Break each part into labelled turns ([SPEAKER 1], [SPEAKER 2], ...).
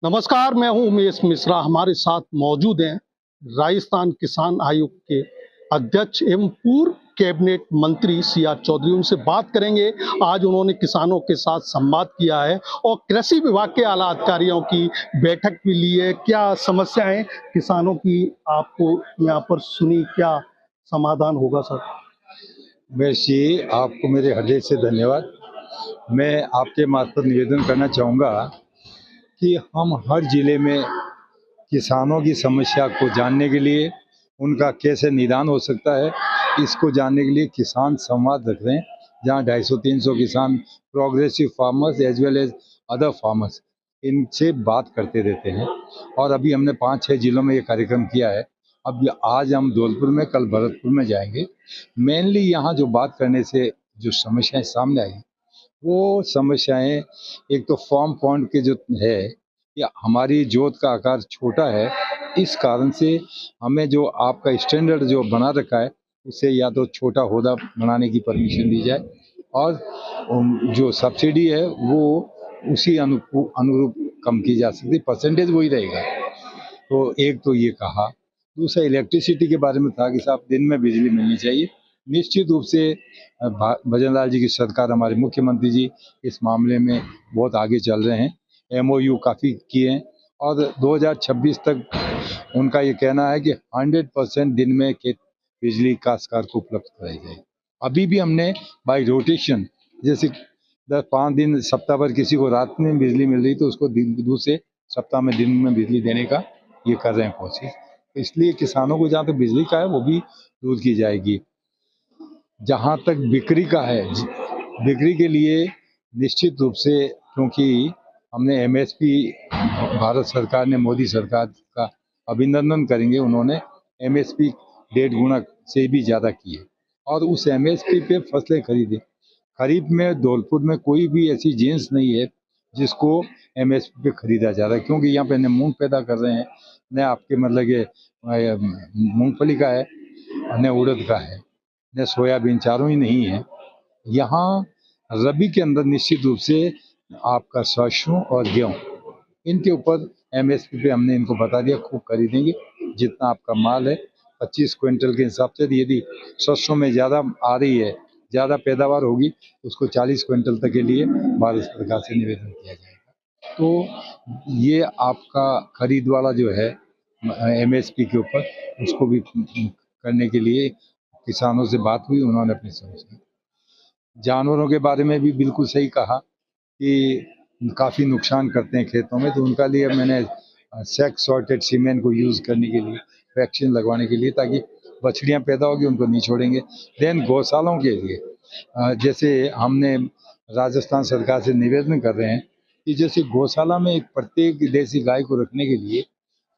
[SPEAKER 1] नमस्कार, मैं हूं उमेश मिश्रा। हमारे साथ मौजूद हैं राजस्थान किसान आयोग के अध्यक्ष एवं पूर्व कैबिनेट मंत्री सीआर चौधरी। उनसे बात करेंगे। आज उन्होंने किसानों के साथ संवाद किया है और कृषि विभाग के आला अधिकारियों की बैठक भी ली है। क्या समस्याएं किसानों की आपको यहाँ पर सुनी, क्या समाधान होगा सर?
[SPEAKER 2] उमेश जी, आपको मेरे हृदय से धन्यवाद। मैं आपके मार्फत निवेदन करना चाहूँगा कि हम हर जिले में किसानों की समस्या को जानने के लिए, उनका कैसे निदान हो सकता है, इसको जानने के लिए किसान संवाद रख रहे हैं, जहाँ 250-300 किसान, progressive farmers as well as other farmers, इनसे बात करते रहते हैं। और अभी हमने 5-6 जिलों में ये कार्यक्रम किया है। अब आज हम धौलपुर में, कल भरतपुर में जाएंगे। मेनली यहाँ जो बात करने से जो समस्याएं सामने आई, वो समस्याएं, एक तो फॉर्म पॉइंट के जो है, या हमारी जोत का आकार छोटा है, इस कारण से हमें जो आपका स्टैंडर्ड जो बना रखा है, उससे या तो छोटा होदा बनाने की परमिशन दी जाए, और जो सब्सिडी है वो उसी अनुरूप कम की जा सकती, परसेंटेज वही रहेगा। तो एक तो ये कहा। दूसरा इलेक्ट्रिसिटी के बारे में था कि साहब दिन में बिजली मिलनी चाहिए। निश्चित रूप से भजन लाल जी की सरकार, हमारे मुख्यमंत्री जी इस मामले में बहुत आगे चल रहे हैं। एमओयू काफ़ी किए हैं, और 2026 तक उनका ये कहना है कि 100% दिन में बिजली काश्तकार को उपलब्ध कराई जाए। अभी भी हमने बाई रोटेशन, जैसे 10-5 दिन सप्ताह भर किसी को रात में बिजली मिल रही, तो उसको दूसरे सप्ताह में दिन में बिजली देने का ये कर रहे हैं कोशिश। तो इसलिए किसानों को जहाँ तक बिजली का है वो भी दूर की जाएगी। जहाँ तक बिक्री का है, बिक्री के लिए निश्चित रूप से, क्योंकि हमने एमएसपी, भारत सरकार ने, मोदी सरकार का अभिनंदन करेंगे, उन्होंने एमएसपी 1.5 गुना से भी ज़्यादा की है, और उस एमएसपी पे फसलें खरीदी। खरीफ में धौलपुर में कोई भी ऐसी जिन्स नहीं है जिसको एमएसपी पे खरीदा जा रहा है, क्योंकि यहाँ पे न मूंग पैदा कर रहे हैं, न आपके मतलब के मूंगफली का है, न उड़द का है, न सोयाबीन, चारों ही नहीं है। यहाँ रबी के अंदर निश्चित रूप से आपका सरसों और गेहूँ, इनके ऊपर एमएसपी पे हमने इनको बता दिया, खूब खरीदेंगे। जितना आपका माल है 25 क्विंटल के हिसाब से, यदि सरसों में ज़्यादा आ रही है, ज़्यादा पैदावार होगी, उसको 40 क्विंटल तक के लिए भारत सरकार से निवेदन किया जाएगा। तो ये आपका खरीद वाला जो है एमएसपी के ऊपर, उसको भी करने के लिए किसानों से बात हुई, उन्होंने अपनी समस्या। जानवरों के बारे में भी बिल्कुल सही कहा कि काफ़ी नुकसान करते हैं खेतों में, तो उनका लिए मैंने सेक्स सॉर्टेड सीमेंट को यूज़ करने के लिए, वैक्सीन लगवाने के लिए, ताकि बछड़ियाँ पैदा होगी उनको नहीं छोड़ेंगे। देन गौशालाओं के लिए जैसे हमने राजस्थान सरकार से निवेदन कर रहे हैं कि जैसे गौशाला में एक प्रत्येक देसी गाय को रखने के लिए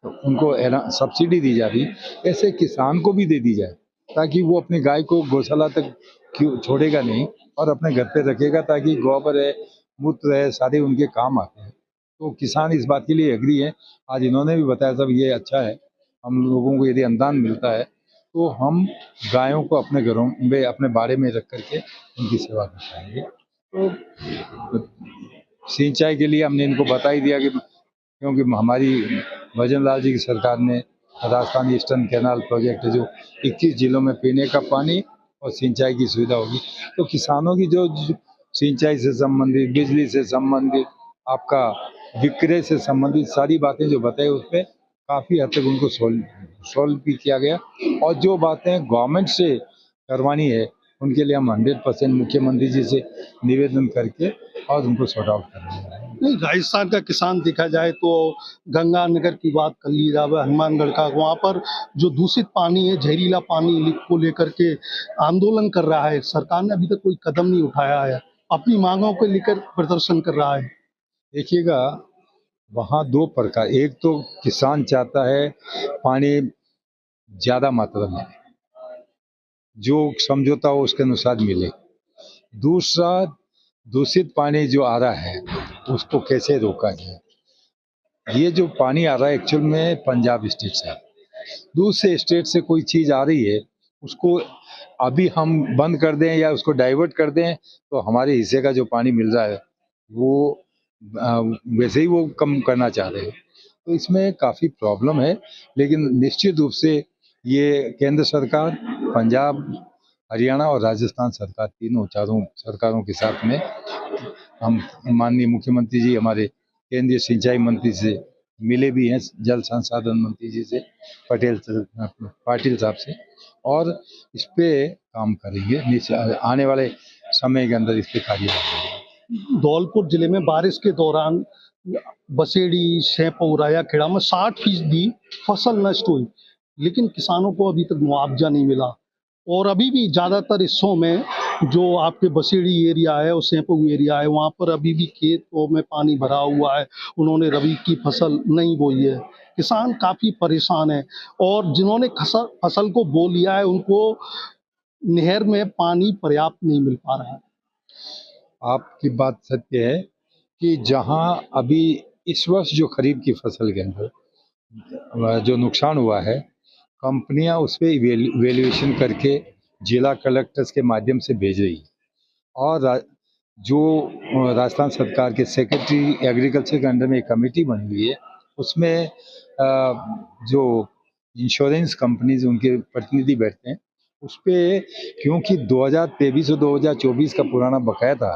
[SPEAKER 2] तो उनको सब्सिडी दी जा रही, ऐसे किसान को भी दे दी जाए, ताकि वो अपनी गाय को गौशाला तक क्यों छोड़ेगा नहीं, और अपने घर पे रखेगा, ताकि गोबर है, मूत्र है, सारे उनके काम आते हैं। तो किसान इस बात के लिए एग्री है। आज इन्होंने भी बताया सब, ये अच्छा है, हम लोगों को यदि अनुदान मिलता है तो हम गायों को अपने घरों में, अपने बाड़े में रख करके उनकी सेवा कर पाएंगे। तो सिंचाई के लिए हमने इनको बता ही दिया कि, क्योंकि हमारी भजन लाल जी की सरकार ने राजस्थान ईस्टर्न कैनाल प्रोजेक्ट, जो 21 जिलों में पीने का पानी और सिंचाई की सुविधा होगी, तो किसानों की जो सिंचाई से संबंधित, बिजली से संबंधित, आपका विक्रय से संबंधित सारी बातें जो बताई, उस पर काफ़ी हद तक उनको सॉल्व भी किया गया। और जो बातें गवर्नमेंट से करवानी है, उनके लिए हम 100% मुख्यमंत्री जी से निवेदन करके और उनको सॉर्ट आउट कर रहे हैं।
[SPEAKER 1] नहीं, राजस्थान का किसान देखा जाए तो गंगानगर की बात कर ली जाए, हनुमानगढ़ का, वहाँ पर जो दूषित पानी है, जहरीला पानी को लेकर के आंदोलन कर रहा है। सरकार ने अभी तक कोई कदम नहीं उठाया है, अपनी मांगों को लेकर प्रदर्शन कर रहा है।
[SPEAKER 2] देखिएगा, वहाँ दो प्रकार, एक तो किसान चाहता है पानी ज़्यादा मात्रा में, जो समझौता हो उसके अनुसार मिले। दूसरा, दूषित पानी जो आ रहा है उसको कैसे रोका जाए। ये जो पानी आ रहा है एक्चुअल में पंजाब स्टेट से, दूसरे स्टेट से कोई चीज़ आ रही है, उसको अभी हम बंद कर दें या उसको डाइवर्ट कर दें, तो हमारे हिस्से का जो पानी मिल रहा है वो वैसे ही वो कम करना चाह रहे हैं। तो इसमें काफ़ी प्रॉब्लम है, लेकिन निश्चित रूप से ये केंद्र सरकार, पंजाब, हरियाणा और राजस्थान सरकार, तीनों चारों सरकारों के साथ में हम माननीय मुख्यमंत्री जी हमारे केंद्रीय सिंचाई मंत्री से मिले भी हैं, जल संसाधन मंत्री जी से, पाटिल साहब से, और इस पे काम करेंगे। आने वाले समय के अंदर इस पे कार्य करेंगे।
[SPEAKER 1] धौलपुर जिले में बारिश के दौरान बसेड़ी, शहपौरा या खेड़ा में 60% फसल नष्ट हुई, लेकिन किसानों को अभी तक मुआवजा नहीं मिला। और अभी भी ज़्यादातर हिस्सों में जो आपके बसेड़ी एरिया है और शहपऊ एरिया है, वहाँ पर अभी भी खेतों में पानी भरा हुआ है। उन्होंने रबी की फसल नहीं बोई है। किसान काफ़ी परेशान है और जिन्होंने फसल को बो लिया है, उनको नहर में पानी पर्याप्त नहीं मिल पा रहा है।
[SPEAKER 2] आपकी बात सत्य है कि जहां अभी इस वर्ष जो खरीफ की फसल के अंदर जो नुकसान हुआ है, कंपनियां उस पर इवेल्युएशन करके जिला कलेक्टर्स के माध्यम से भेज रही है, और जो राजस्थान सरकार के सेक्रेटरी एग्रीकल्चर के अंडर में एक कमेटी बनी हुई है, उसमें जो इंश्योरेंस कंपनीज उनके प्रतिनिधि बैठते हैं, उस पे क्योंकि 2023 और 2024 का पुराना बकाया था,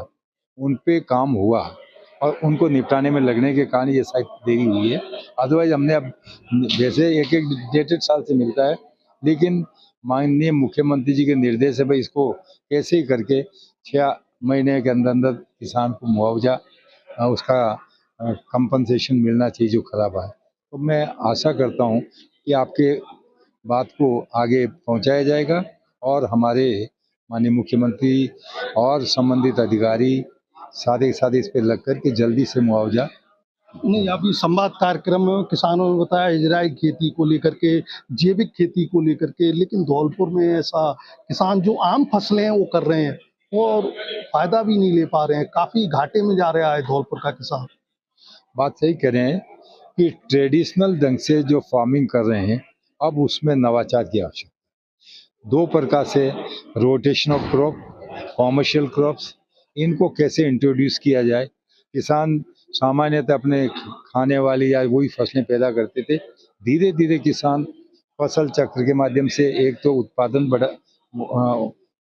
[SPEAKER 2] उन पे काम हुआ और उनको निपटाने में लगने के कारण ये शायद देरी हुई है। अदरवाइज हमने अब वैसे एक डेटेड साल से मिलता है, लेकिन माननीय मुख्यमंत्री जी के निर्देश है भाई इसको कैसे ही करके 6 महीने के अंदर अंदर किसान को मुआवजा उसका कंपनसेशन मिलना चाहिए जो खराब है। तो मैं आशा करता हूँ कि आपके बात को आगे पहुंचाया जाएगा और हमारे माननीय मुख्यमंत्री और संबंधित अधिकारी साथ ही साथ इस पे लग कर के जल्दी से मुआवजा।
[SPEAKER 1] नहीं, अभी संवाद कार्यक्रम में किसानों ने बताया इजराइल खेती को लेकर के, जैविक खेती को लेकर के, लेकिन धौलपुर में ऐसा किसान जो आम फसलें हैं वो कर रहे हैं और फायदा भी नहीं ले पा रहे हैं। काफी घाटे में जा रहा है धौलपुर का किसान।
[SPEAKER 2] बात सही कह रहे हैं कि ट्रेडिशनल ढंग से जो फार्मिंग कर रहे हैं, अब उसमें नवाचार की आवश्यकता है। 2 प्रकार से rotation of crop, commercial crops, इनको कैसे इंट्रोड्यूस किया जाए। किसान सामान्यतः अपने खाने वाली या वही फसलें पैदा करते थे, धीरे धीरे किसान फसल चक्र के माध्यम से एक तो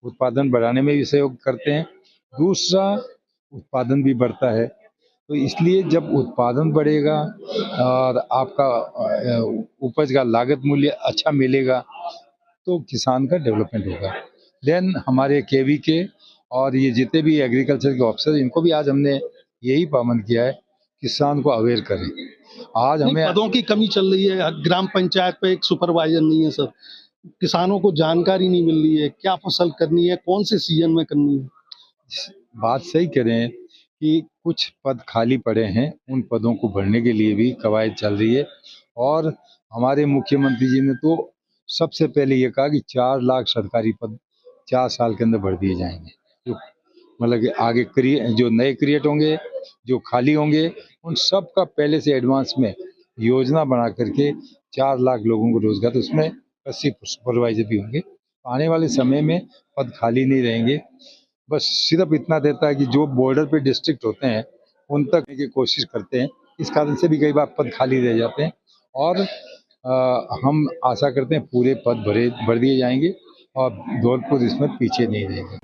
[SPEAKER 2] उत्पादन बढ़ाने में भी सहयोग करते हैं, दूसरा उत्पादन भी बढ़ता है। तो इसलिए जब उत्पादन बढ़ेगा और आपका उपज का लागत मूल्य अच्छा मिलेगा, तो किसान का डेवलपमेंट होगा। देन हमारे केवी के और ये जितने भी एग्रीकल्चर के ऑफिसर, इनको भी आज हमने यही पाबंद किया है, किसान को अवेयर करें। आज हमें
[SPEAKER 1] पदों की कमी चल रही है, ग्राम पंचायत पे एक सुपरवाइजर नहीं है सर। किसानों को जानकारी नहीं मिल रही है क्या फसल करनी है, कौन से सीजन में करनी है।
[SPEAKER 2] बात सही कह रहे हैं कि कुछ पद खाली पड़े हैं, उन पदों को भरने के लिए भी कवायद चल रही है, और हमारे मुख्यमंत्री जी ने तो सबसे पहले ये कहा कि 4 लाख सरकारी पद 4 साल के अंदर भर दिए जाएंगे। जो मतलब कि आगे जो नए क्रिएट होंगे, जो खाली होंगे, उन सब का पहले से एडवांस में योजना बना करके 4 लाख लोगों को रोजगार, तो उसमें 80 सुपरवाइजर भी होंगे। आने वाले समय में पद खाली नहीं रहेंगे। बस सिर्फ इतना देता है कि जो बॉर्डर पे डिस्ट्रिक्ट होते हैं उन तक की कोशिश करते हैं, इस कारण से भी कई बार पद खाली रह जाते हैं, और हम आशा करते हैं पूरे पद भर दिए जाएंगे और धौलपुर इसमें पीछे नहीं रहेगा।